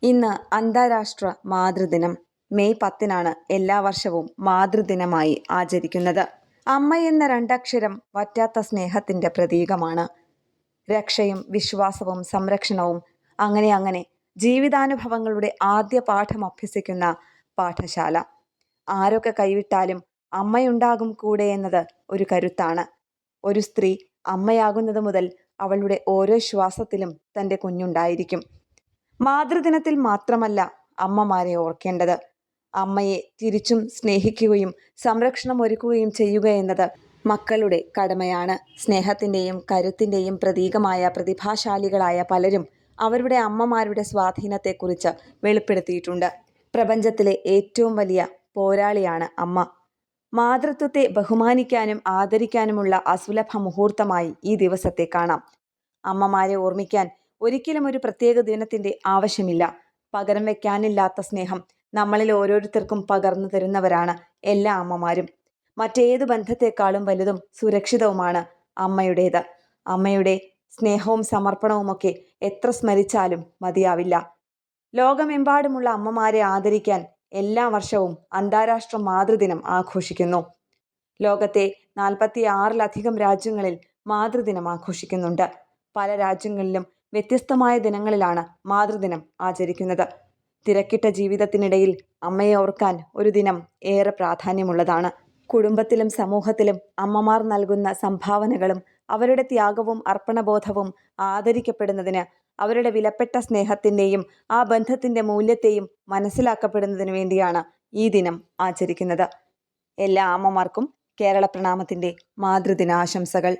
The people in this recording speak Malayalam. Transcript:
ഇന്ന് അന്താരാഷ്ട്ര മാതൃദിനം. മെയ് 10-നാണ് എല്ലാ വർഷവും മാതൃദിനമായി ആചരിക്കുന്നത്. അമ്മ എന്ന രണ്ടക്ഷരം വറ്റാത്ത സ്നേഹത്തിന്റെ പ്രതീകമാണ്. രക്ഷയും വിശ്വാസവും സംരക്ഷണവും അങ്ങനെ ജീവിതാനുഭവങ്ങളുടെ ആദ്യ പാഠം അഭ്യസിക്കുന്ന പാഠശാല. ആരൊക്കെ കൈവിട്ടാലും അമ്മയുണ്ടാകും കൂടെ എന്നത് ഒരു കരുത്താണ്. ഒരു സ്ത്രീ അമ്മയാകുന്നത് മുതൽ അവളുടെ ഓരോ ശ്വാസത്തിലും തൻ്റെ കുഞ്ഞുണ്ടായിരിക്കും. മാതൃദിനത്തിൽ മാത്രമല്ല അമ്മമാരെ ഓർക്കേണ്ടത്. അമ്മയെ തിരിച്ചും സ്നേഹിക്കുകയും സംരക്ഷണം ഒരുക്കുകയും ചെയ്യുക എന്നത് മക്കളുടെ കടമയാണ്. സ്നേഹത്തിൻ്റെയും കരുത്തിൻ്റെയും പ്രതീകമായ പ്രതിഭാശാലികളായ പലരും അവരുടെ അമ്മമാരുടെ സ്വാധീനത്തെക്കുറിച്ച് വെളിപ്പെടുത്തിയിട്ടുണ്ട്. പ്രപഞ്ചത്തിലെ ഏറ്റവും വലിയ പോരാളിയാണ് അമ്മ. മാതൃത്വത്തെ ബഹുമാനിക്കാനും ആദരിക്കാനുമുള്ള അസുലഭ മുഹൂർത്തമായി ഈ ദിവസത്തെ കാണാം. അമ്മമാരെ ഓർമ്മിക്കാൻ ഒരിക്കലും ഒരു പ്രത്യേക ദിനത്തിന്റെ ആവശ്യമില്ല. പകരം വെക്കാനില്ലാത്ത സ്നേഹം നമ്മളിൽ ഓരോരുത്തർക്കും പകർന്നു തരുന്നവരാണ് എല്ലാ അമ്മമാരും. മറ്റേതു ബന്ധത്തെക്കാളും വലുതും സുരക്ഷിതവുമാണ് അമ്മയുടേത്. അമ്മയുടെ സ്നേഹവും സമർപ്പണവുമൊക്കെ എത്ര സ്മരിച്ചാലും മതിയാവില്ല. ലോകമെമ്പാടുമുള്ള അമ്മമാരെ ആദരിക്കാൻ എല്ലാ വർഷവും അന്താരാഷ്ട്ര മാതൃദിനം ആഘോഷിക്കുന്നു. ലോകത്തെ 46-ലധികം രാജ്യങ്ങളിൽ മാതൃദിനം ആഘോഷിക്കുന്നുണ്ട്. പല രാജ്യങ്ങളിലും വ്യത്യസ്തമായ ദിനങ്ങളിലാണ് മാതൃദിനം ആചരിക്കുന്നത്. തിരക്കിട്ട ജീവിതത്തിനിടയിൽ അമ്മയെ ഓർക്കാൻ ഒരു ദിനം ഏറെ പ്രാധാന്യമുള്ളതാണ്. കുടുംബത്തിലും സമൂഹത്തിലും അമ്മമാർ നൽകുന്ന സംഭാവനകളും അവരുടെ ത്യാഗവും അർപ്പണബോധവും ആദരിക്കപ്പെടുന്നതിന്, അവരുടെ വിലപ്പെട്ട സ്നേഹത്തിൻ്റെയും ആ ബന്ധത്തിൻ്റെ മൂല്യത്തെയും മനസ്സിലാക്കപ്പെടുന്നതിന് വേണ്ടിയാണ് ഈ ദിനം ആചരിക്കുന്നത്. എല്ലാ അമ്മമാർക്കും കേരള പ്രണാമത്തിൻ്റെ മാതൃദിനാശംസകൾ.